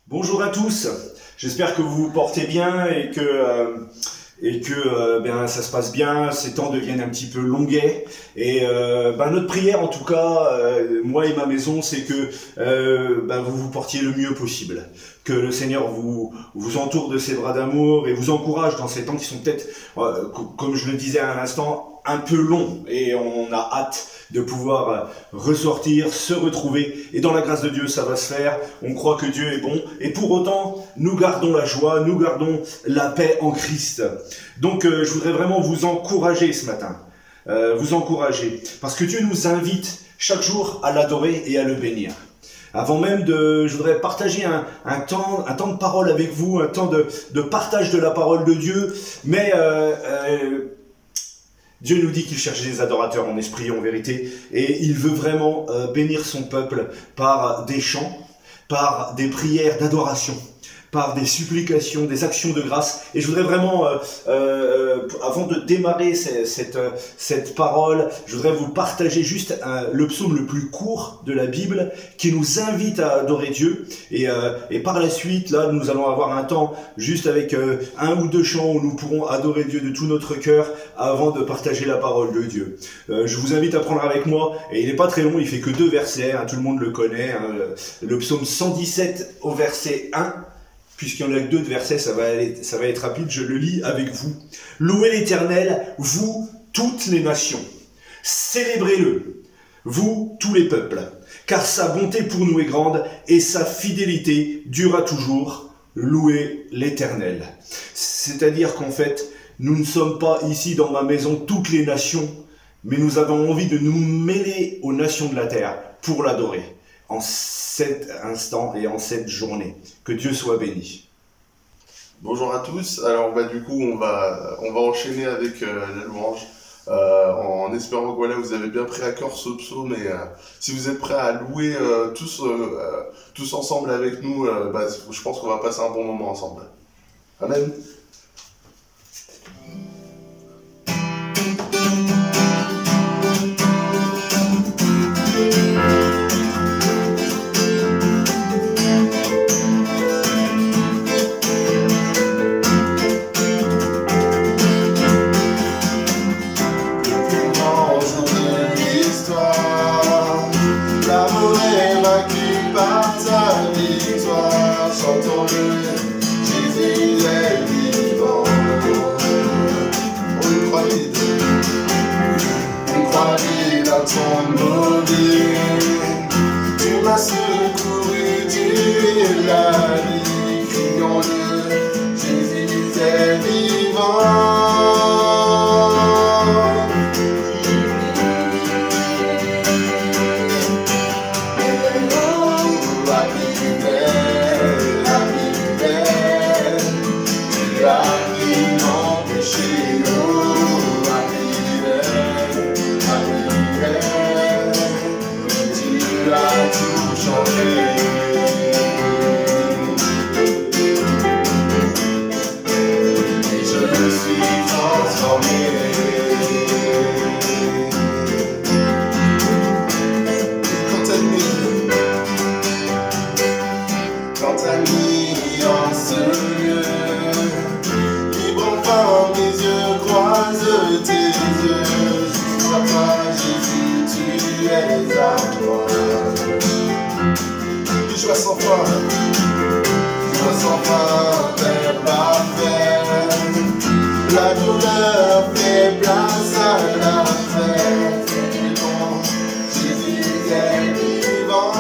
Bonjour à tous, j'espère que vous vous portez bien et que ça se passe bien, ces temps deviennent un petit peu longuets. Et notre prière en tout cas, moi et ma maison, c'est que vous vous portiez le mieux possible. Que le Seigneur vous entoure de ses bras d'amour et vous encourage dans ces temps qui sont peut-être, comme je le disais à l'instant, un peu longs. Et on a hâte de pouvoir ressortir, se retrouver. Et dans la grâce de Dieu, ça va se faire. On croit que Dieu est bon. Et pour autant, nous gardons la joie, nous gardons la paix en Christ. Donc, je voudrais vraiment vous encourager ce matin. Vous encourager. Parce que Dieu nous invite chaque jour à l'adorer et à le bénir. Avant même je voudrais partager un temps de parole avec vous, un temps de partage de la parole de Dieu. Mais Dieu nous dit qu'il cherche des adorateurs en esprit et en vérité, et il veut vraiment bénir son peuple par des chants, par des prières d'adoration, par des supplications, des actions de grâce. Et je voudrais vraiment, avant de démarrer cette parole, je voudrais vous partager juste le psaume le plus court de la Bible qui nous invite à adorer Dieu. Et par la suite, là, nous allons avoir un temps juste avec un ou deux chants où nous pourrons adorer Dieu de tout notre cœur avant de partager la parole de Dieu. Je vous invite à prendre avec moi, et il n'est pas très long, il fait que 2 versets, hein, tout le monde le connaît, hein, le psaume 117 au verset 1. Puisqu'il y en a que 2 de versets, ça va être rapide, je le lis avec vous. Louez l'Éternel, vous, toutes les nations. Célébrez-le, vous, tous les peuples. Car sa bonté pour nous est grande et sa fidélité durera toujours. Louez l'Éternel. C'est-à-dire qu'en fait, nous ne sommes pas ici dans ma maison toutes les nations, mais nous avons envie de nous mêler aux nations de la terre pour l'adorer. En cet instant et en cette journée. Que Dieu soit béni. Bonjour à tous. Alors du coup on va enchaîner avec la louange en espérant que vous avez bien pris à cœur ce psaume, et si vous êtes prêts à louer tous ensemble avec nous, je pense qu'on va passer un bon moment ensemble. Amen. Tu m'as secouru, tu es la vie, crions-le, Jésus est vivant. Joie sans fin, Père parfait. La douleur fait place à la fête. C'est bon, Jésus est vivant.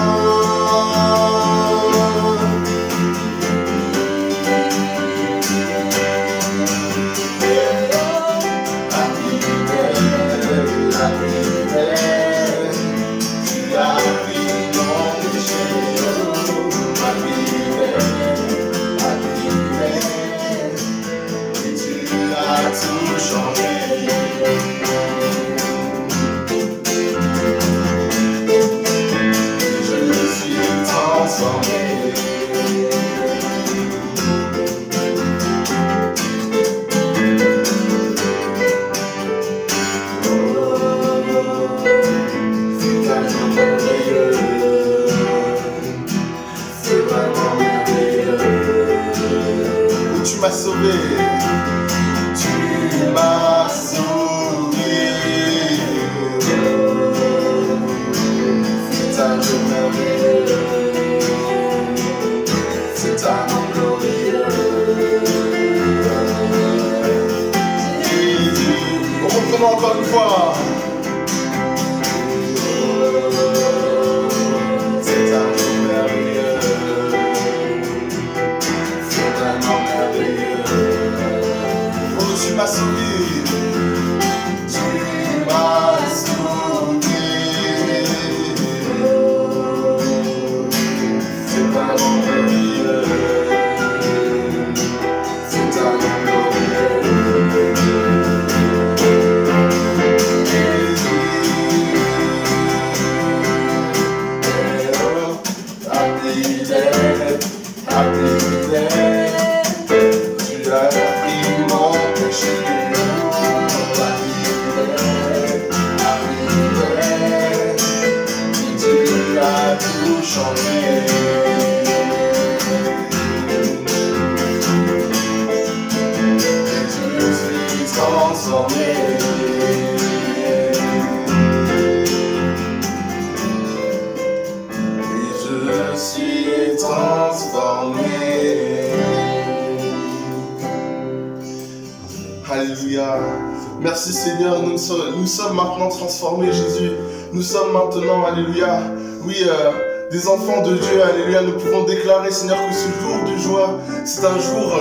tu m'as sauvé. Tu m'as sauvé. C'est un jeu merveilleux. C'est un nom glorieux. On reprend encore une fois. C'est un nom merveilleux. C'est un nom merveilleux. Oh, tu m'as sauvé. Tu m'as sauvé. C'est un nom merveilleux. C'est un nom glorieux. Tu as pris mon péché. Tu as tout changé. Je suis transformé. Je suis transformé. Alléluia. Merci Seigneur, nous sommes maintenant transformés, Jésus. Nous sommes maintenant, alléluia, oui, des enfants de Dieu, alléluia. Nous pouvons déclarer, Seigneur, que ce jour de joie, c'est un jour,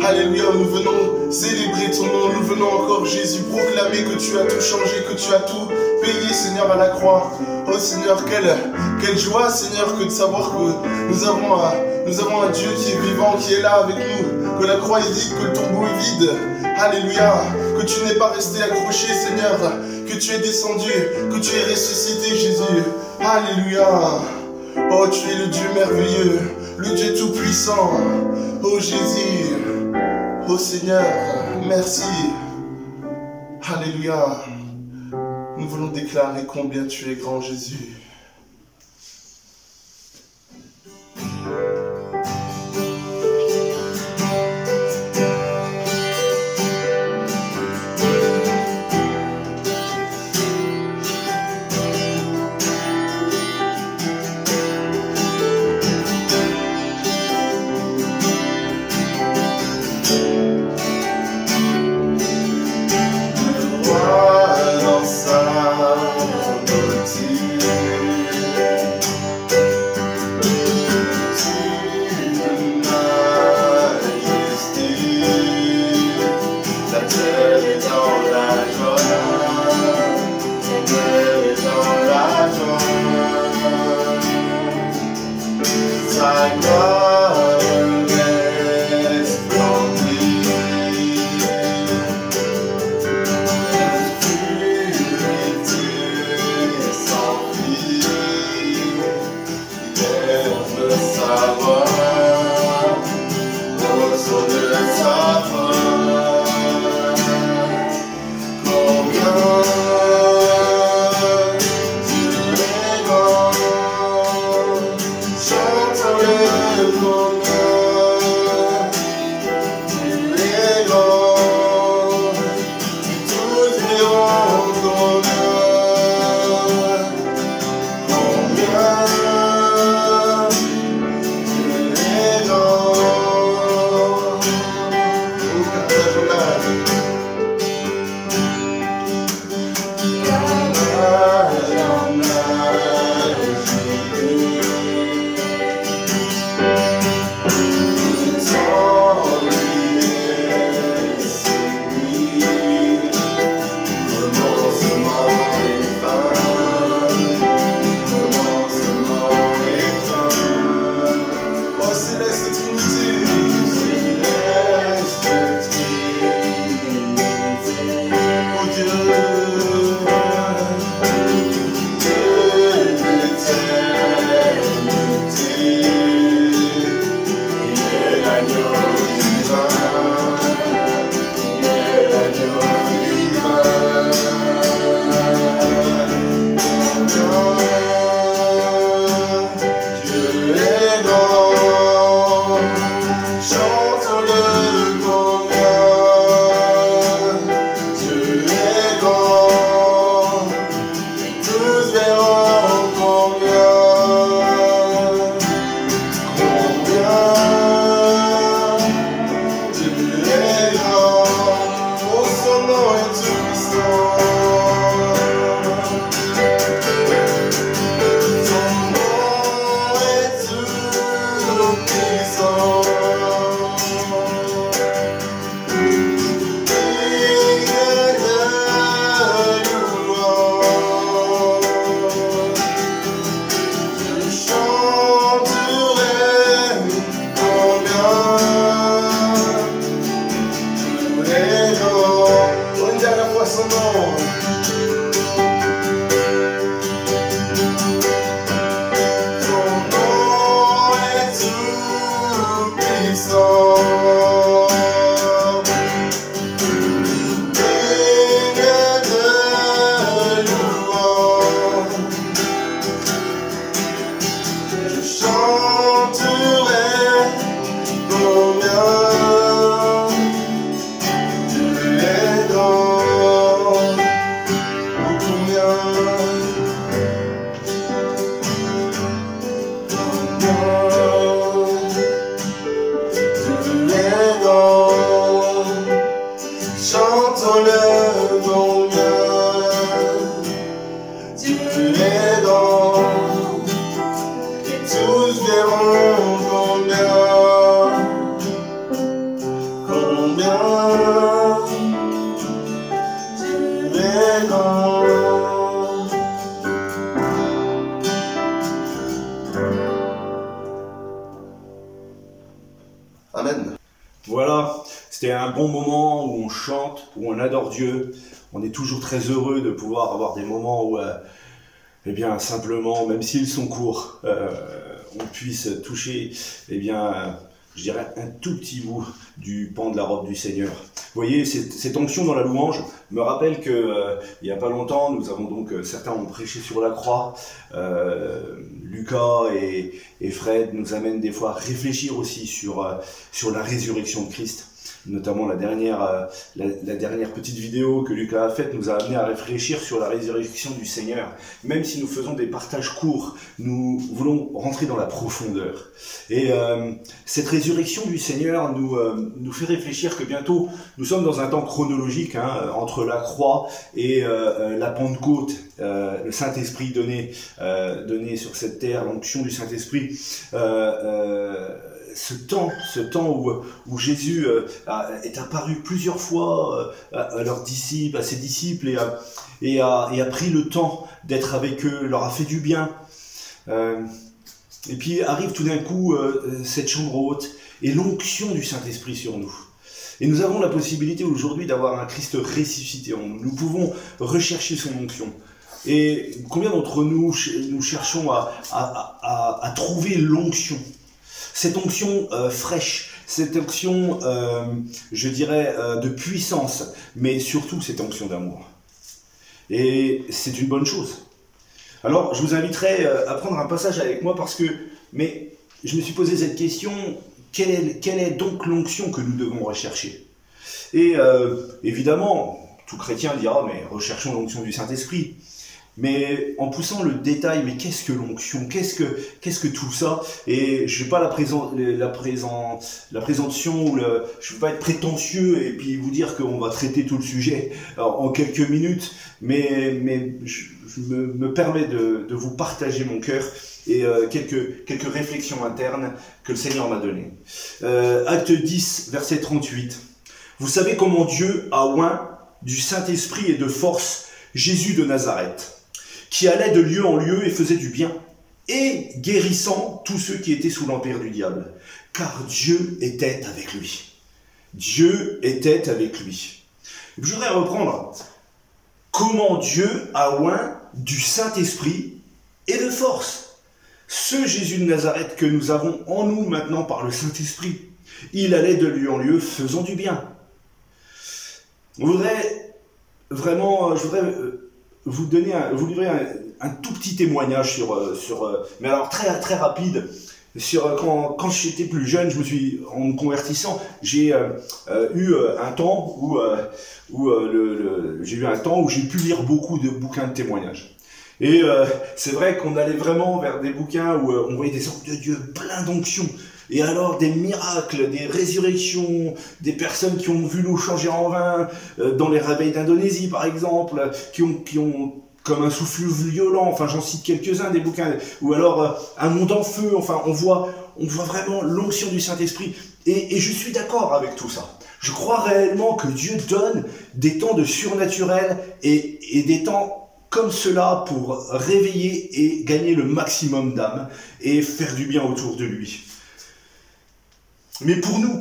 alléluia, où nous venons célébrer ton nom. Nous venons encore, Jésus, proclamer que tu as tout changé, que tu as tout payé, Seigneur, à la croix. Oh Seigneur, quelle joie, Seigneur, que de savoir que nous avons un Dieu qui est vivant, qui est là avec nous, que la croix est vide, que le tombeau est vide. Alléluia, que tu n'es pas resté accroché, Seigneur, que tu es descendu, que tu es ressuscité, Jésus. Alléluia. Oh, tu es le Dieu merveilleux, le Dieu tout-puissant. Oh Jésus, oh Seigneur, merci. Alléluia. Nous voulons déclarer combien tu es grand, Jésus. verront combien tu es grand. Oh, son nom est tout puissant. Son nom est tout puissant. Son nom. Son nom est tout puissant. Digne de louange. Je chanterai combien tu es grand. Chantons-le combien tu es grand, et tous verront combien tu es grand. Amen. Voilà, c'était un bon moment où on chante, où on adore Dieu. On est toujours très heureux de pouvoir avoir des moments où, eh bien, simplement, même s'ils sont courts, on puisse toucher, eh bien, je dirais, un tout petit bout du pan de la robe du Seigneur. Vous voyez, cette onction dans la louange me rappelle que il n'y a pas longtemps, nous avons donc, certains ont prêché sur la croix, Lucas et Fred nous amènent des fois à réfléchir aussi sur la résurrection de Christ. Notamment la dernière petite vidéo que Lucas a faite nous a amené à réfléchir sur la résurrection du Seigneur. Même si nous faisons des partages courts, nous voulons rentrer dans la profondeur. Et cette résurrection du Seigneur nous fait réfléchir que bientôt, nous sommes dans un temps chronologique, hein, entre la croix et la Pentecôte, le Saint-Esprit donné sur cette terre, l'onction du Saint-Esprit. Ce temps où Jésus est apparu plusieurs fois à leurs disciples, à ses disciples, et a pris le temps d'être avec eux, leur a fait du bien. Et puis arrive tout d'un coup cette chambre haute et l'onction du Saint-Esprit sur nous. Et nous avons la possibilité aujourd'hui d'avoir un Christ ressuscité en nous. Nous pouvons rechercher son onction. Et combien d'entre nous cherchons à trouver l'onction? Cette onction fraîche, cette onction, je dirais, de puissance, mais surtout cette onction d'amour. Et c'est une bonne chose. Alors, je vous inviterai à prendre un passage avec moi parce que, mais je me suis posé cette question, quelle est donc l'onction que nous devons rechercher? Et évidemment, tout chrétien dira, mais recherchons l'onction du Saint-Esprit. Mais en poussant le détail, mais qu'est-ce que l'onction, qu'est-ce que tout ça? Et je ne vais pas la présentation, ou je ne veux pas être prétentieux et puis vous dire qu'on va traiter tout le sujet en quelques minutes, mais je me permets de vous partager mon cœur et quelques réflexions internes que le Seigneur m'a données. Acte 10, verset 38. Vous savez comment Dieu a oint du Saint-Esprit et de force Jésus de Nazareth, qui allait de lieu en lieu et faisait du bien, et guérissant tous ceux qui étaient sous l'empire du diable, car Dieu était avec lui. Dieu était avec lui. Je voudrais reprendre comment Dieu a oint du Saint-Esprit et de force. Ce Jésus de Nazareth que nous avons en nous maintenant par le Saint-Esprit, il allait de lieu en lieu faisant du bien. Je voudrais vous livrer un tout petit témoignage mais alors très très rapide, sur quand j'étais plus jeune, en me convertissant, j'ai eu un temps où j'ai pu lire beaucoup de bouquins de témoignages. Et c'est vrai qu'on allait vraiment vers des bouquins où on voyait des hommes de Dieu plein d'onction. Et alors des miracles, des résurrections, des personnes qui ont vu l'eau changer en vin, dans les réveils d'Indonésie par exemple, qui ont comme un souffle violent, enfin j'en cite quelques-uns des bouquins, ou alors un monde en feu, enfin on voit vraiment l'onction du Saint-Esprit. Et je suis d'accord avec tout ça. Je crois réellement que Dieu donne des temps de surnaturel et des temps comme cela pour réveiller et gagner le maximum d'âmes et faire du bien autour de lui. Mais pour nous,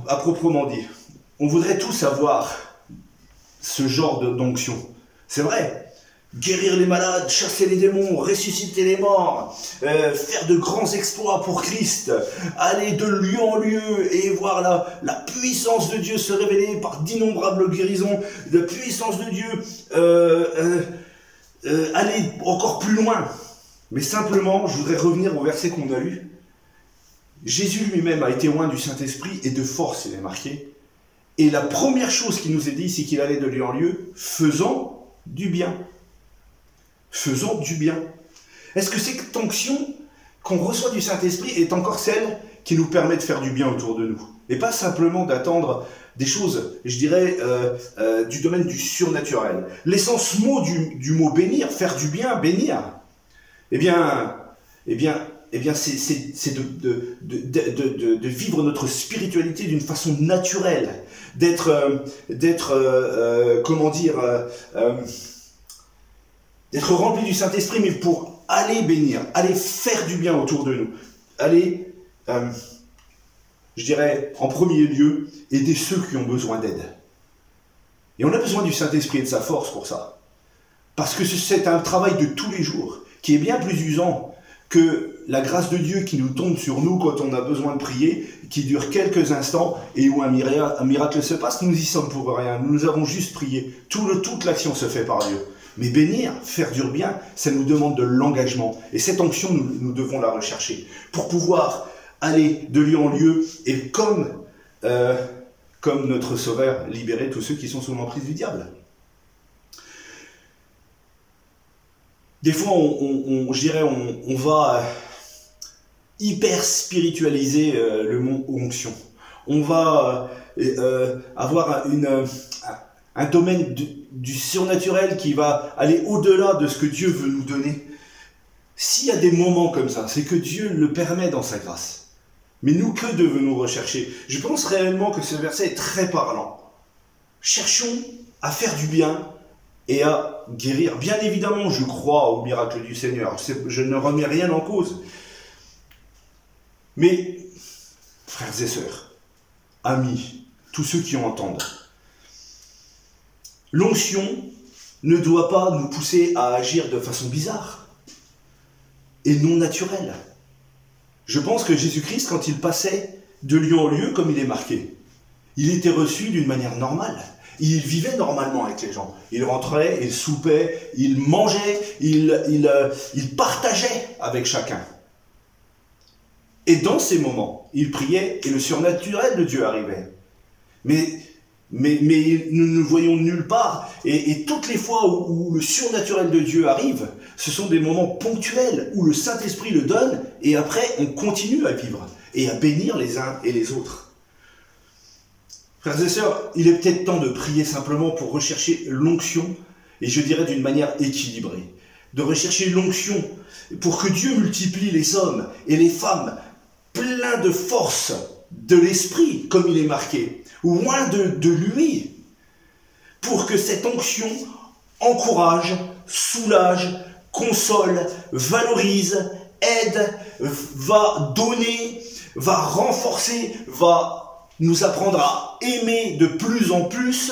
à proprement dit, on voudrait tous avoir ce genre d'onction. C'est vrai. Guérir les malades, chasser les démons, ressusciter les morts, faire de grands exploits pour Christ, aller de lieu en lieu et voir la puissance de Dieu se révéler par d'innombrables guérisons, la puissance de Dieu, aller encore plus loin. Mais simplement, je voudrais revenir au verset qu'on a lu. Jésus lui-même a été oint du Saint-Esprit et de force, il est marqué. Et la première chose qu'il nous est dit, c'est qu'il allait de lieu en lieu, faisant du bien. Faisant du bien. Est-ce que cette onction qu'on reçoit du Saint-Esprit est encore celle qui nous permet de faire du bien autour de nous? Et pas simplement d'attendre des choses, je dirais, du domaine du surnaturel. L'essence mot du mot bénir, faire du bien, bénir, eh bien, c'est de vivre notre spiritualité d'une façon naturelle, d'être rempli du Saint-Esprit, mais pour aller bénir, aller faire du bien autour de nous, aller, je dirais, en premier lieu, aider ceux qui ont besoin d'aide. Et on a besoin du Saint-Esprit et de sa force pour ça. Parce que c'est un travail de tous les jours, qui est bien plus usant que la grâce de Dieu qui nous tombe sur nous quand on a besoin de prier, qui dure quelques instants et où un miracle se passe. Nous y sommes pour rien, nous avons juste prié. Toute l'action se fait par Dieu. Mais bénir, faire du bien, ça nous demande de l'engagement. Et cette onction, nous devons la rechercher pour pouvoir aller de lieu en lieu et comme notre Sauveur, libérer tous ceux qui sont sous l'emprise du diable. Des fois, on va hyper spiritualiser le mot onction. On va avoir un domaine du surnaturel qui va aller au-delà de ce que Dieu veut nous donner. S'il y a des moments comme ça, c'est que Dieu le permet dans sa grâce. Mais nous, que devons-nous rechercher? Je pense réellement que ce verset est très parlant. Cherchons à faire du bien et à guérir. Bien évidemment, je crois au miracle du Seigneur. Je ne remets rien en cause. Mais, frères et sœurs, amis, tous ceux qui entendent, l'onction ne doit pas nous pousser à agir de façon bizarre et non naturelle. Je pense que Jésus-Christ, quand il passait de lieu en lieu, comme il est marqué, il était reçu d'une manière normale. Il vivait normalement avec les gens. Il rentrait, il soupait, il mangeait, il partageait avec chacun. Et dans ces moments, il priait et le surnaturel de Dieu arrivait. Mais nous ne voyons nulle part. Et toutes les fois où le surnaturel de Dieu arrive, ce sont des moments ponctuels où le Saint-Esprit le donne et après on continue à vivre et à bénir les uns et les autres. Frères et sœurs, il est peut-être temps de prier simplement pour rechercher l'onction, et je dirais d'une manière équilibrée. De rechercher l'onction pour que Dieu multiplie les hommes et les femmes pleins de force de l'esprit, comme il est marqué, ou loin de lui, pour que cette onction encourage, soulage, console, valorise, aide, va donner, va renforcer, va nous apprendre à aimer de plus en plus,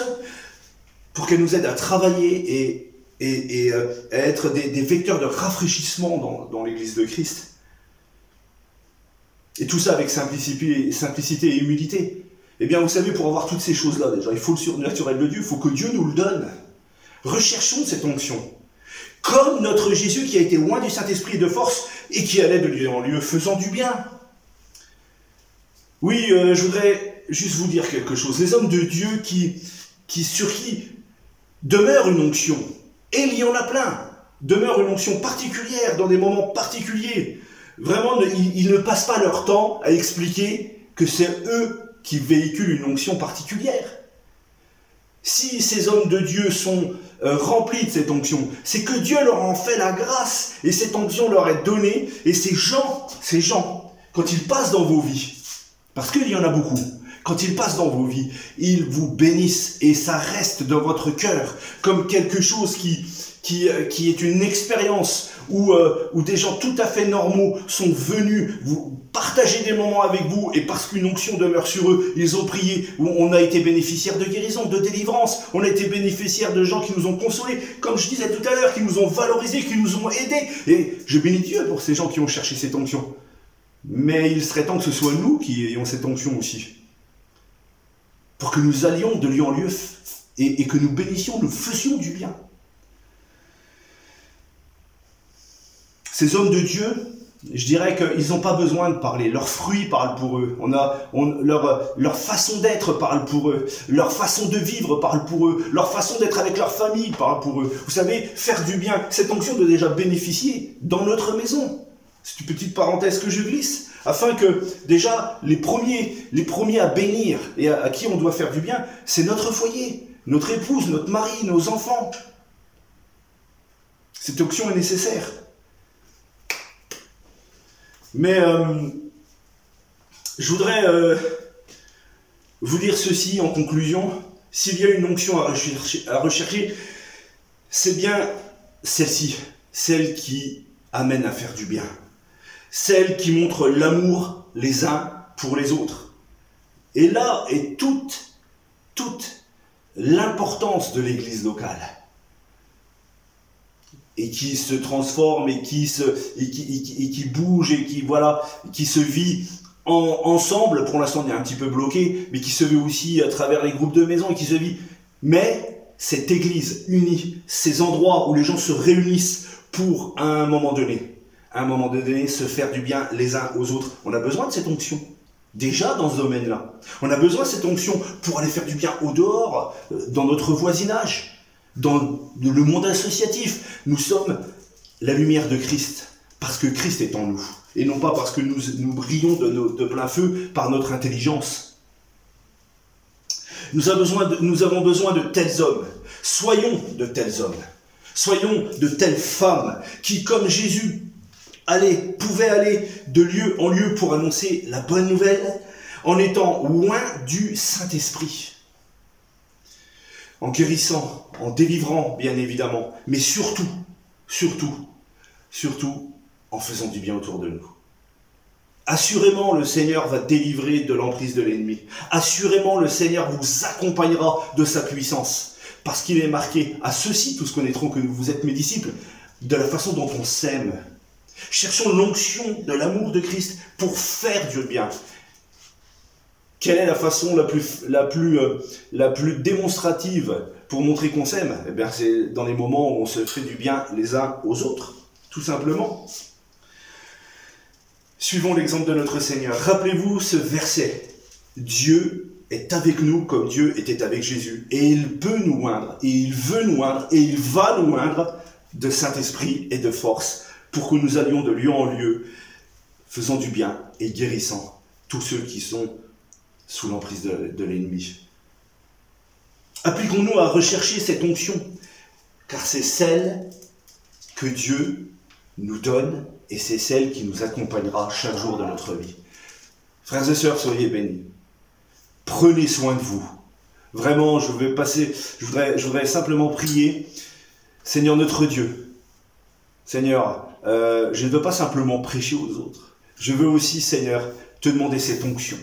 pour qu'elle nous aide à travailler et à être des vecteurs de rafraîchissement dans l'Église de Christ. Et tout ça avec simplicité et humilité. Eh bien, vous savez, pour avoir toutes ces choses-là, déjà, il faut le surnaturel de Dieu, il faut que Dieu nous le donne. Recherchons cette onction. Comme notre Jésus qui a été oint du Saint-Esprit de force et qui allait de lieu en lieu faisant du bien. Oui, je voudrais juste vous dire quelque chose. Les hommes de Dieu sur qui demeure une onction, et il y en a plein. demeure une onction particulière dans des moments particuliers. Vraiment, ils ne passent pas leur temps à expliquer que c'est eux qui véhiculent une onction particulière. Si ces hommes de Dieu sont remplis de cette onction, c'est que Dieu leur en fait la grâce et cette onction leur est donnée. Et ces gens, quand ils passent dans vos vies, parce qu'il y en a beaucoup, quand ils passent dans vos vies, ils vous bénissent et ça reste dans votre cœur comme quelque chose qui est une expérience où des gens tout à fait normaux sont venus vous partager des moments avec vous et parce qu'une onction demeure sur eux, ils ont prié, on a été bénéficiaires de guérison, de délivrance, on a été bénéficiaires de gens qui nous ont consolés, comme je disais tout à l'heure, qui nous ont valorisés, qui nous ont aidés. Et je bénis Dieu pour ces gens qui ont cherché cette onction. Mais il serait temps que ce soit nous qui ayons cette onction aussi. Pour que nous allions de lieu en lieu et que nous bénissions, nous faisions du bien. Ces hommes de Dieu, je dirais qu'ils n'ont pas besoin de parler. Leurs fruits parlent pour eux. Leur façon d'être parle pour eux. Leur façon de vivre parle pour eux. Leur façon d'être avec leur famille parle pour eux. Vous savez, faire du bien, cette onction doit déjà bénéficier dans notre maison. C'est une petite parenthèse que je glisse. Afin que, déjà, les premiers à bénir et à qui on doit faire du bien, c'est notre foyer, notre épouse, notre mari, nos enfants. Cette onction est nécessaire. Mais je voudrais vous dire ceci en conclusion. S'il y a une onction à rechercher, c'est bien celle-ci, celle qui amène à faire du bien. Celle qui montre l'amour les uns pour les autres. Et là est toute l'importance de l'Église locale. Et qui se transforme et qui bouge et qui se vit ensemble. Pour l'instant, on est un petit peu bloqué, mais qui se vit aussi à travers les groupes de maison et qui se vit. Mais cette Église unie, ces endroits où les gens se réunissent pour à un moment donné, se faire du bien les uns aux autres. On a besoin de cette onction. Déjà dans ce domaine-là. On a besoin de cette onction pour aller faire du bien au dehors, dans notre voisinage. Dans le monde associatif, nous sommes la lumière de Christ, parce que Christ est en nous, et non pas parce que nous brillons de plein feu par notre intelligence. Nous avons besoin de tels hommes. Soyons de tels hommes. Soyons de telles femmes qui, comme Jésus, pouvaient aller de lieu en lieu pour annoncer la bonne nouvelle, en étant loin du Saint-Esprit. En guérissant, en délivrant, bien évidemment, mais surtout, en faisant du bien autour de nous. Assurément, le Seigneur va délivrer de l'emprise de l'ennemi. Assurément, le Seigneur vous accompagnera de sa puissance. Parce qu'il est marqué, à ceux-ci tous connaîtront que vous êtes mes disciples, de la façon dont on s'aime. Cherchons l'onction de l'amour de Christ pour faire du bien. Quelle est la façon la plus démonstrative pour montrer qu'on s'aime? Eh bien, c'est dans les moments où on se fait du bien les uns aux autres, tout simplement. Suivons l'exemple de notre Seigneur. Rappelez-vous ce verset. Dieu est avec nous comme Dieu était avec Jésus. Et il peut nous oindre, et il veut nous oindre, et il va nous oindre de Saint-Esprit et de force pour que nous allions de lieu en lieu, faisant du bien et guérissant tous ceux qui sont sous l'emprise de l'ennemi. Appliquons-nous à rechercher cette onction, car c'est celle que Dieu nous donne et c'est celle qui nous accompagnera chaque jour de notre vie. Frères et sœurs, soyez bénis. Prenez soin de vous. Vraiment, je voudrais simplement prier. Seigneur notre Dieu, Seigneur, je ne veux pas simplement prêcher aux autres. Je veux aussi, Seigneur, te demander cette onction.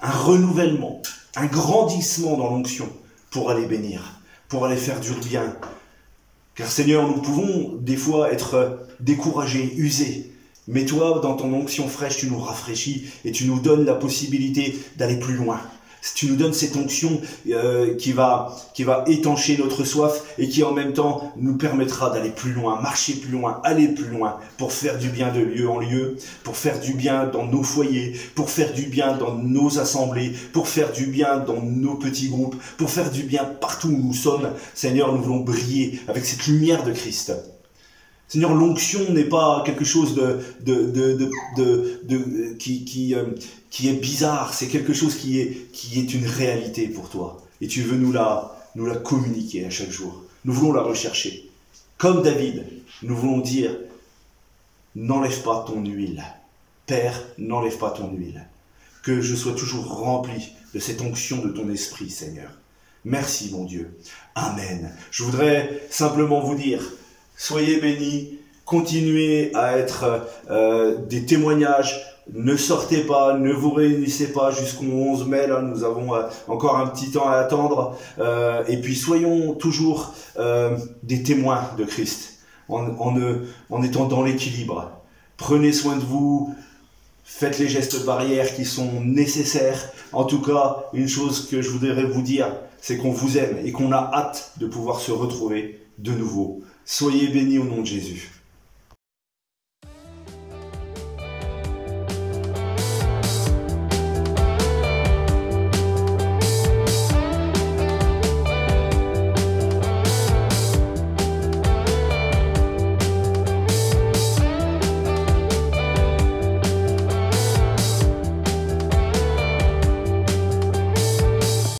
Un renouvellement, un grandissement dans l'onction pour aller bénir, pour aller faire du bien. Car Seigneur, nous pouvons des fois être découragés, usés. Mais toi, dans ton onction fraîche, tu nous rafraîchis et tu nous donnes la possibilité d'aller plus loin. Tu nous donnes cette onction qui va étancher notre soif et qui en même temps nous permettra d'aller plus loin, marcher plus loin, aller plus loin pour faire du bien de lieu en lieu, pour faire du bien dans nos foyers, pour faire du bien dans nos assemblées, pour faire du bien dans nos petits groupes, pour faire du bien partout où nous sommes. Seigneur, nous voulons briller avec cette lumière de Christ. Seigneur, l'onction n'est pas quelque chose qui est bizarre, c'est quelque chose qui est une réalité pour toi. Et tu veux nous la communiquer à chaque jour. Nous voulons la rechercher. Comme David, nous voulons dire, n'enlève pas ton huile. Père, n'enlève pas ton huile. Que je sois toujours rempli de cette onction de ton esprit, Seigneur. Merci, mon Dieu. Amen. Je voudrais simplement vous dire, soyez bénis, continuez à être des témoignages. Ne sortez pas, ne vous réunissez pas jusqu'au 11 mai, là, nous avons encore un petit temps à attendre. Et puis soyons toujours des témoins de Christ, en étant dans l'équilibre. Prenez soin de vous, faites les gestes barrières qui sont nécessaires. En tout cas, une chose que je voudrais vous dire, c'est qu'on vous aime et qu'on a hâte de pouvoir se retrouver de nouveau. Soyez bénis au nom de Jésus.